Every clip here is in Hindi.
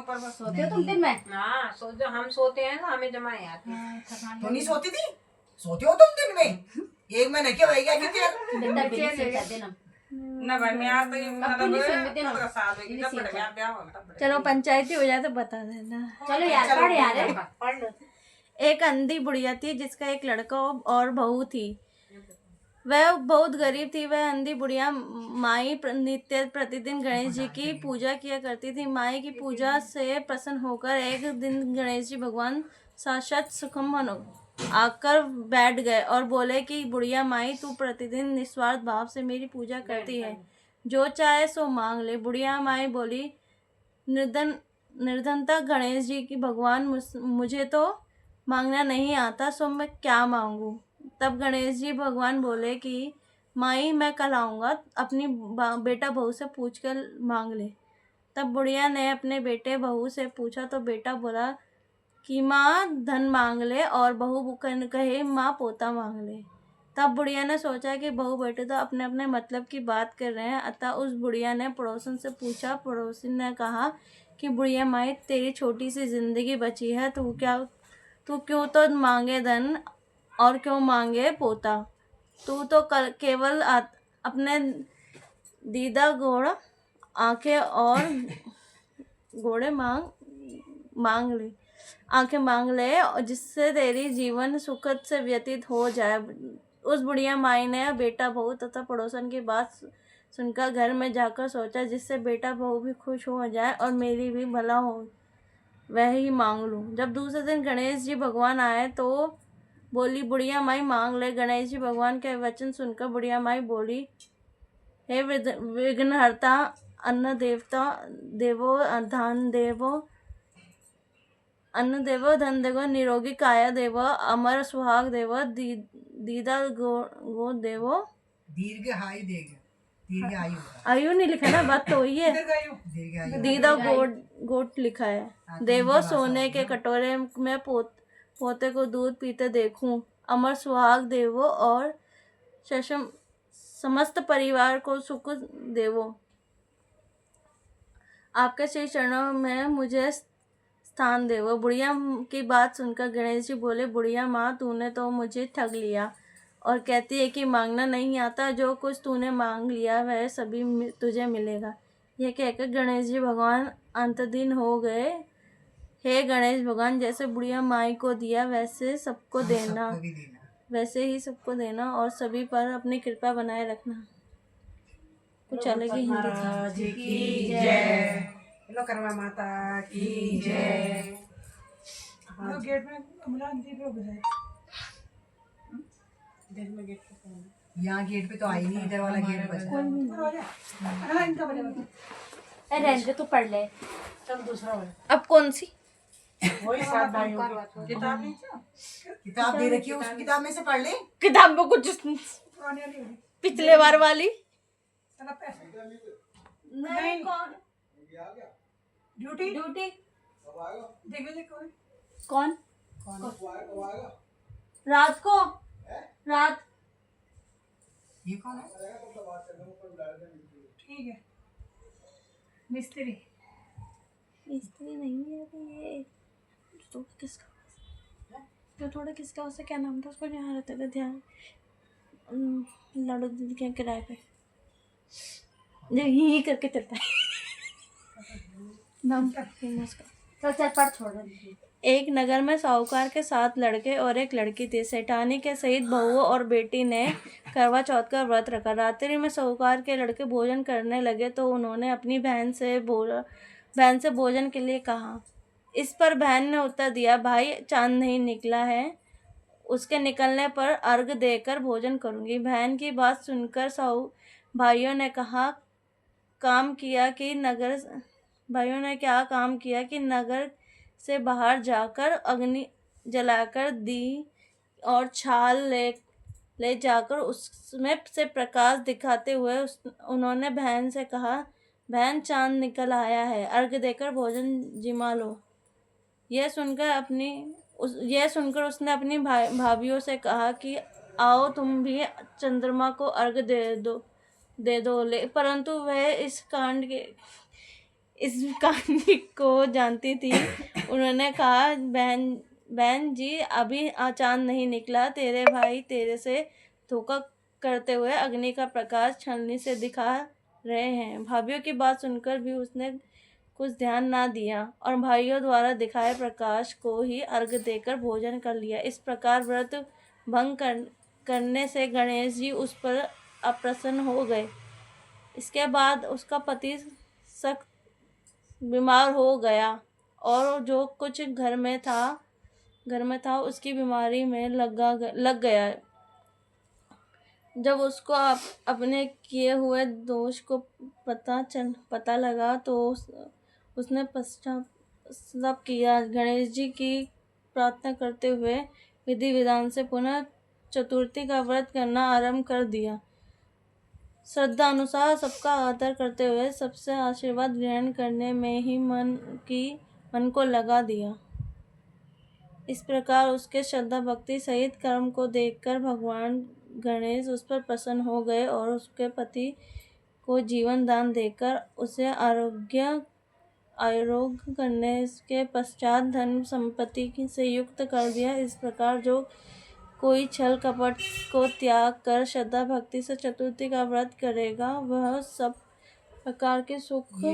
ऊपर बस। सोते हो तुम दिन में? हाँ सो जो हम सोते हैं ना हमें जमाए आती है। तो नहीं सोती थी? सोते हो तुम दिन में? एक महीने क्या हो गया कि बिल्कुल बिल्ली सीखा देना। ना भाई मैं आता ही कब नहीं सुनते ना? साल में जब बड़ा ब्याह ब्याह होता तब चलो पंचायती हो जाए तो बता देना। चलो यार पढ़ यार पढ़ लो। एक अंधी बुढ़िया थी जिसका एक लड़का और बहू थी। वह बहुत गरीब थी। वह अंधी बुढ़िया माई नित्य प्रतिदिन गणेश जी की पूजा किया करती थी। माई की पूजा से प्रसन्न होकर एक दिन गणेश जी भगवान साक्षात सुखम आकर बैठ गए और बोले कि बुढ़िया माई, तू प्रतिदिन निस्वार्थ भाव से मेरी पूजा करती है, जो चाहे सो मांग ले। बुढ़िया माई बोली, निर्धनता गणेश जी की भगवान, मुझे तो मांगना नहीं आता, सो मैं क्या मांगू। तब गणेश जी भगवान बोले कि माई, मैं कल आऊँगा, अपनी बेटा बहू से पूछ कर मांग ले। तब बुढ़िया ने अपने बेटे बहू से पूछा तो बेटा बोला कि माँ धन मांग ले और बहू कहे माँ पोता मांग ले। तब बुढ़िया ने सोचा कि बहू बेटे तो अपने अपने मतलब की बात कर रहे हैं, अतः उस बुढ़िया ने पड़ोसन से पूछा। पड़ोसी ने कहा कि बुढ़िया माई, तेरी छोटी सी जिंदगी बची है, तू क्यों तो मांगे धन और क्यों मांगे पोता। तू तो केवल अपने दीदा घोड़ आंखें और घोड़े मांग ले, आंखें मांग ले, जिससे तेरी जीवन सुखद से व्यतीत हो जाए। उस बुढ़िया माई ने बेटा बहू तथा पड़ोसन की बात सुनकर घर में जाकर सोचा, जिससे बेटा बहू भी खुश हो जाए और मेरी भी भला हो, वह ही मांग लूँ। जब दूसरे दिन गणेश जी भगवान आए तो बोली, बुढ़िया माई मांग ले। गणेश जी भगवान के वचन सुनकर बुढ़िया माई बोली, हे विघ्नहर्ता, अन्न देवता देवो, धन देवो, अन्न देवो, धन देवो, निरोगी काया देवो, अमर सुहाग देवो, दीदा गो देवो, दीर्घ आयु देगा। दीर्घ आयु आयु नहीं लिखा ना, बात तो वही है। दीर्घ आयु दीदा गोट लिखा है। देवो, सोने के कटोरे में पोते को दूध पीते देखूं। अमर सुहाग देवो और समस्त परिवार को सुख देवो। आपके श्री चरणों में मुझे स्थान देवो। बुढ़िया की बात सुनकर गणेश जी बोले, बुढ़िया माँ, तूने तो मुझे ठग लिया और कहती है कि मांगना नहीं आता। जो कुछ तूने मांग लिया वह सभी तुझे मिलेगा। यह कहकर गणेश जी भगवान अंतर्धान हो गए। हे गणेश भगवान, जैसे बुढ़िया माई को दिया वैसे सबको देना, वैसे ही सबको देना और सभी पर अपनी कृपा बनाए रखना। कुछ अलग ही हिंदी थी। लो करवा माता की जय। हाँ गेट में गेट पे यहाँ गेट पे तो आई नहीं, इधर वाला गेट बचा। रहने तो पढ़ ले। चल दूसरा वाला। अब कौन सी? वही सात भाइयों की किताब नहीं क्या? किताब दे रखी है, उस किताब में से पढ़ ले। किताब में कुछ पिछले बार वाली नहीं कौन ड्यूटी ड्यूटी देखो कौन रात को रात ये कौन है? ठीक है मिस्त्री नहीं है ये तो किसका थोड़ा किसका उसे क्या नाम था उसको यहाँ रहते थे ध्यान लाडू दीदी के किराए पे जो ही करके चलता है नाम फेमस का। चल पढ़ छोड़ दे। एक नगर में साहूकार के 7 लड़के और एक लड़की थी। सेठानी के सहित बहू और बेटी ने करवा चौथ का व्रत रखा। रात्रि में साहूकार के लड़के भोजन करने लगे तो उन्होंने अपनी बहन से भोजन के लिए कहा। इस पर बहन ने उत्तर दिया, भाई चांद नहीं निकला है, उसके निकलने पर अर्घ देकर भोजन करूंगी। बहन की बात सुनकर साहू भाइयों ने क्या काम किया कि नगर से बाहर जाकर अग्नि जलाकर दी और छाल ले जाकर उसमें से प्रकाश दिखाते हुए उन्होंने बहन से कहा, बहन चांद निकल आया है, अर्घ देकर भोजन जिमा लो। यह सुनकर उसने अपनी भाभियों से कहा कि आओ तुम भी चंद्रमा को अर्घ दे दो। परंतु वह इस कहानी को जानती थी। उन्होंने कहा, बहन जी, अभी चांद नहीं निकला, तेरे भाई तेरे से धोखा करते हुए अग्नि का प्रकाश छलनी से दिखा रहे हैं। भाभीियों की बात सुनकर भी उसने कुछ ध्यान ना दिया और भाइयों द्वारा दिखाए प्रकाश को ही अर्घ देकर भोजन कर लिया। इस प्रकार व्रत भंग करने से गणेश जी उस पर अप्रसन्न हो गए। इसके बाद उसका पति सख्त बीमार हो गया और जो कुछ घर में था उसकी बीमारी में लग गया। जब उसको अपने किए हुए दोष को पता लगा तो उसने पश्चाताप किया। गणेश जी की प्रार्थना करते हुए विधि विधान से पुनः चतुर्थी का व्रत करना आरंभ कर दिया। श्रद्धा अनुसार सबका आदर करते हुए सबसे आशीर्वाद ग्रहण करने में ही मन को लगा दिया। इस प्रकार उसके श्रद्धा भक्ति सहित कर्म को देखकर भगवान गणेश उस पर प्रसन्न हो गए और उसके पति को जीवन दान देकर उसे आरोग्य करने के पश्चात धन संपत्ति से युक्त कर दिया। इस प्रकार जो कोई छल कपट को त्याग कर श्रद्धा भक्ति से चतुर्थी का व्रत करेगा वह सब प्रकार के सुखी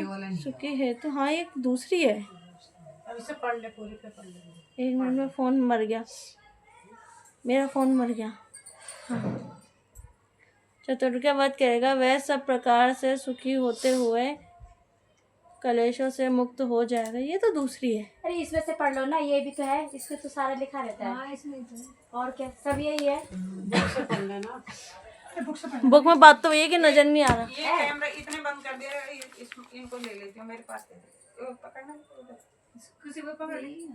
है। तो हाँ, एक दूसरी है। अब इसे पढ़ ले, पूरी पे पढ़ ले। एक मिनट में फ़ोन मर गया, मेरा फ़ोन मर गया। हाँ, चतुर्थी का व्रत करेगा वह सब प्रकार से सुखी होते हुए कलेशों से मुक्त हो जाएगा। ये तो दूसरी है। अरे इसमें से पढ़ लो ना, ये भी तो है, इसमें तो सारा लिखा रहता है। हाँ, इसमें तो है। और क्या, सब यही है। बुक से पढ़ लेना। बुक से पढ़। बुक में बात तो ये है कि नजर नहीं आ रहा। ये कैमरा इतने बंद कर दिया, इनको ले लेती हूँ, मेरे पास पकड़ना किसी को पकड़ ली।